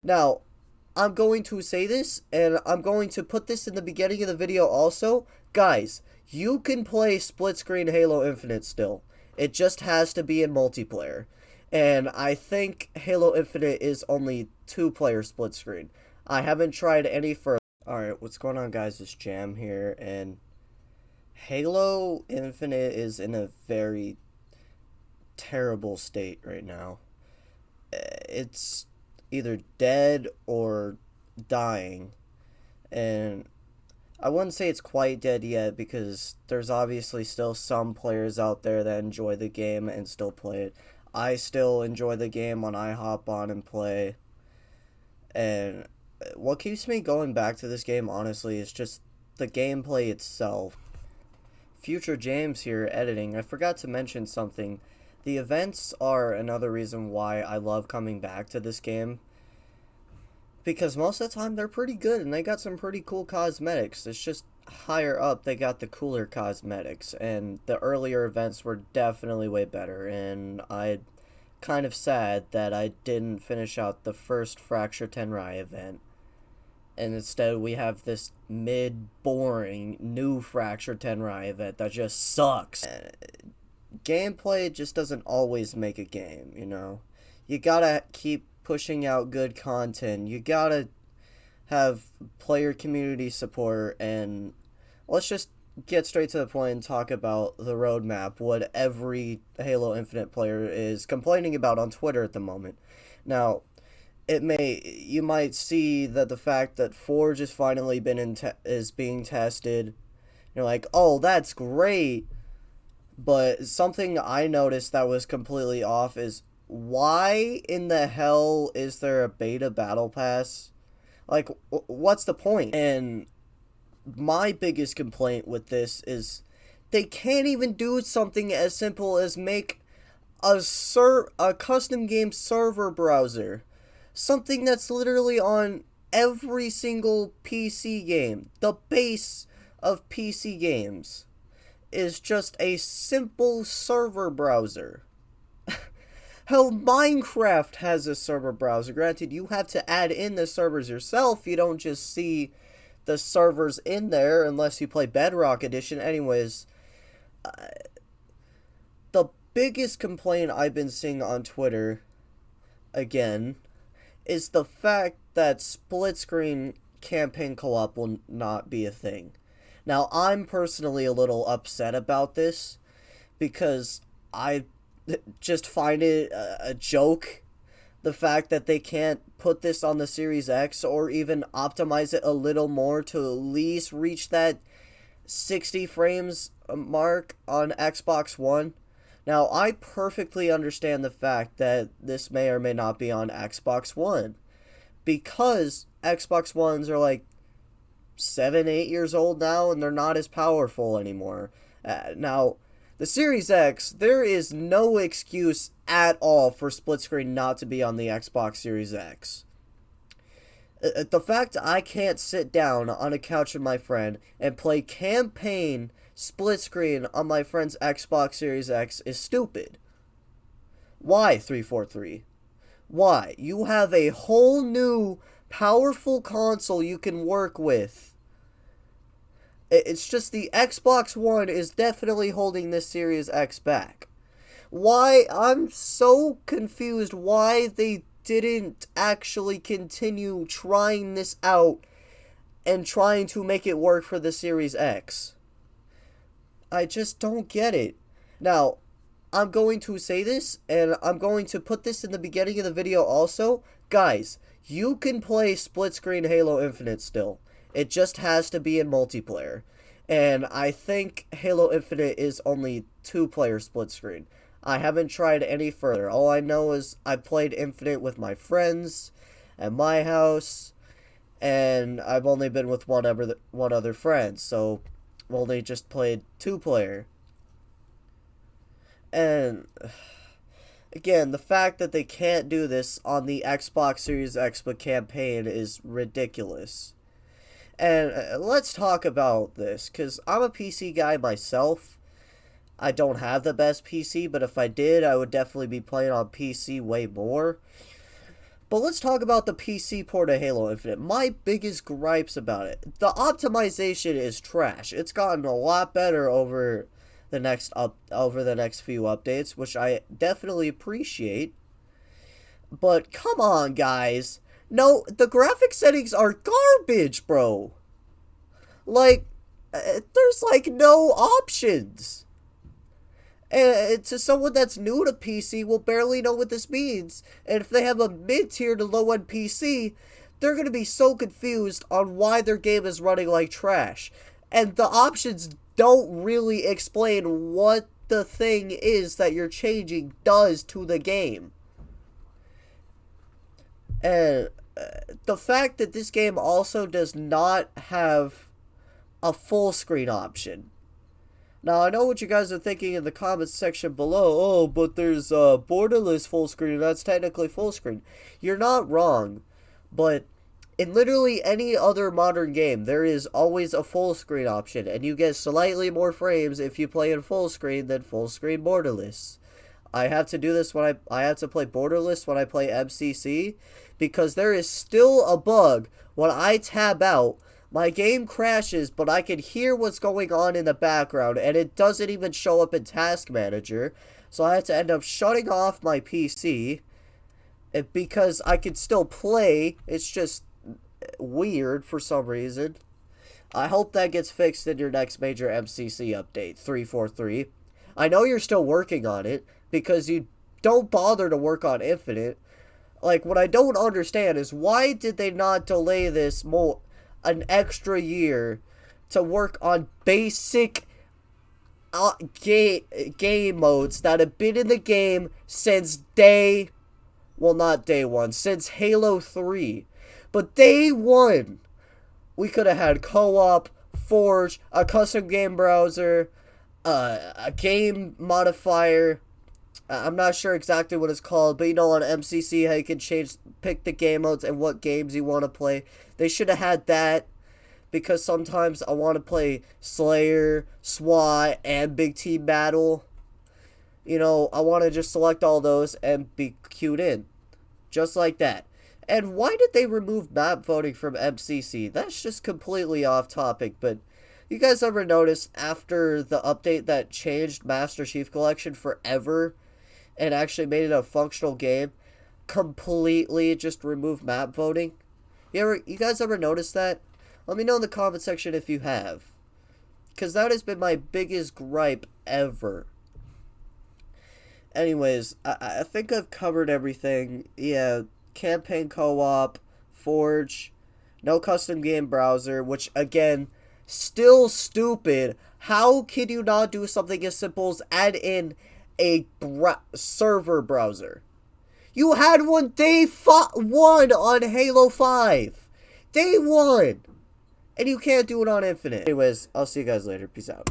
Now, I'm going to say this, and I'm going to put this in the beginning of the video also. Guys, you can play split screen Halo Infinite still. It just has to be in multiplayer. And I think Halo Infinite is only two-player split screen. I haven't tried any further. Alright, what's going on, guys? It's Jam here, and Halo Infinite is in a very terrible state right now. It's either dead or dying, and I wouldn't say it's quite dead yet because there's obviously still some players out there that enjoy the game and still play it. I still enjoy the game when I hop on and play, and what keeps me going back to this game, honestly, is just the gameplay itself. Future James here, editing. I forgot to mention something. The events are another reason why I love coming back to this game, because most of the time they're pretty good and they got some pretty cool cosmetics. It's just higher up they got the cooler cosmetics, and the earlier events were definitely way better, and I kind of sad that I didn't finish out the first Fracture Tenrai event, and instead we have this mid-boring new Fracture Tenrai event that just sucks. Gameplay just doesn't always make a game, you know? You gotta keep pushing out good content. You gotta have player community support, and let's just get straight to the point and talk about the roadmap, what every Halo Infinite player is complaining about on Twitter at the moment. Now, you might see that the fact that Forge has finally is being tested. You're like, oh, that's great. But something I noticed that was completely off is, why in the hell is there a beta battle pass? Like, what's the point? And my biggest complaint with this is they can't even do something as simple as make a custom game server browser. Something that's literally on every single PC game. The base of PC games is just a simple server browser. Hell, Minecraft has a server browser. Granted, you have to add in the servers yourself. You don't just see the servers in there unless you play Bedrock Edition. Anyways, the biggest complaint I've been seeing on Twitter, again, is the fact that split screen campaign co-op will not be a thing. Now, I'm personally a little upset about this because I just find it a joke. The fact that they can't put this on the Series X or even optimize it a little more to at least reach that 60 frames mark on Xbox One. Now, I perfectly understand the fact that this may or may not be on Xbox One, because Xbox Ones are like 7, 8 years old now, and they're not as powerful anymore. Now, the Series X, there is no excuse at all for split screen not to be on the Xbox Series X. The fact I can't sit down on a couch with my friend and play campaign split screen on my friend's Xbox Series X is stupid. Why, 343? Why? You have a whole new powerful console you can work with. It's just the Xbox One is definitely holding this Series X back. Why? I'm so confused why they didn't actually continue trying this out and trying to make it work for the Series X. I just don't get it. Now, I'm going to say this, and I'm going to put this in the beginning of the video also. Guys, you can play split screen Halo Infinite still. It just has to be in multiplayer. And I think Halo Infinite is only two-player split screen. I haven't tried any further. All I know is I played Infinite with my friends at my house, and I've only been with one other friend, so I've only just played two-player. And again, the fact that they can't do this on the Xbox Series X but campaign is ridiculous. And let's talk about this, because I'm a PC guy myself. I don't have the best PC, but if I did, I would definitely be playing on PC way more. But let's talk about the PC port of Halo Infinite. My biggest gripes about it. The optimization is trash. It's gotten a lot better over the next few updates, which I definitely appreciate. But come on, guys. No, the graphic settings are garbage, bro. Like, there's like no options. And to someone that's new to PC will barely know what this means. And if they have a mid-tier to low-end PC, they're going to be so confused on why their game is running like trash. And the options don't really explain what the thing is that you're changing does to the game. And the fact that this game also does not have a full screen option. Now, I know what you guys are thinking in the comments section below. Oh, but there's borderless full screen, and that's technically full screen. You're not wrong, but in literally any other modern game, there is always a full screen option, and you get slightly more frames if you play in full screen than full screen borderless. I have to do this when I have to play borderless when I play MCC, because there is still a bug when I tab out. My game crashes, but I can hear what's going on in the background, and it doesn't even show up in Task Manager. So I have to end up shutting off my PC, because I can still play. It's just weird for some reason. I hope that gets fixed in your next major MCC update, 343. I know you're still working on it, because you don't bother to work on Infinite. Like, what I don't understand is, why did they not delay this an extra year to work on basic game modes that have been in the game since not day one, since Halo 3. But day one, we could have had co-op, Forge, a custom game browser, a game modifier. I'm not sure exactly what it's called, but you know, on MCC, how you can pick the game modes and what games you want to play. They should have had that, because sometimes I want to play Slayer, SWAT, and Big Team Battle. You know, I want to just select all those and be queued in. Just like that. And why did they remove map voting from MCC? That's just completely off topic, but you guys ever notice after the update that changed Master Chief Collection forever and actually made it a functional game, completely just removed map voting? You guys ever notice that? Let me know in the comment section if you have, because that has been my biggest gripe ever. Anyways, I think I've covered everything. Yeah, campaign co-op, Forge, no custom game browser, which again, still stupid. How can you not do something as simple as add in a server browser? You had one day 1 on Halo 5. Day 1. And you can't do it on Infinite. Anyways, I'll see you guys later. Peace out.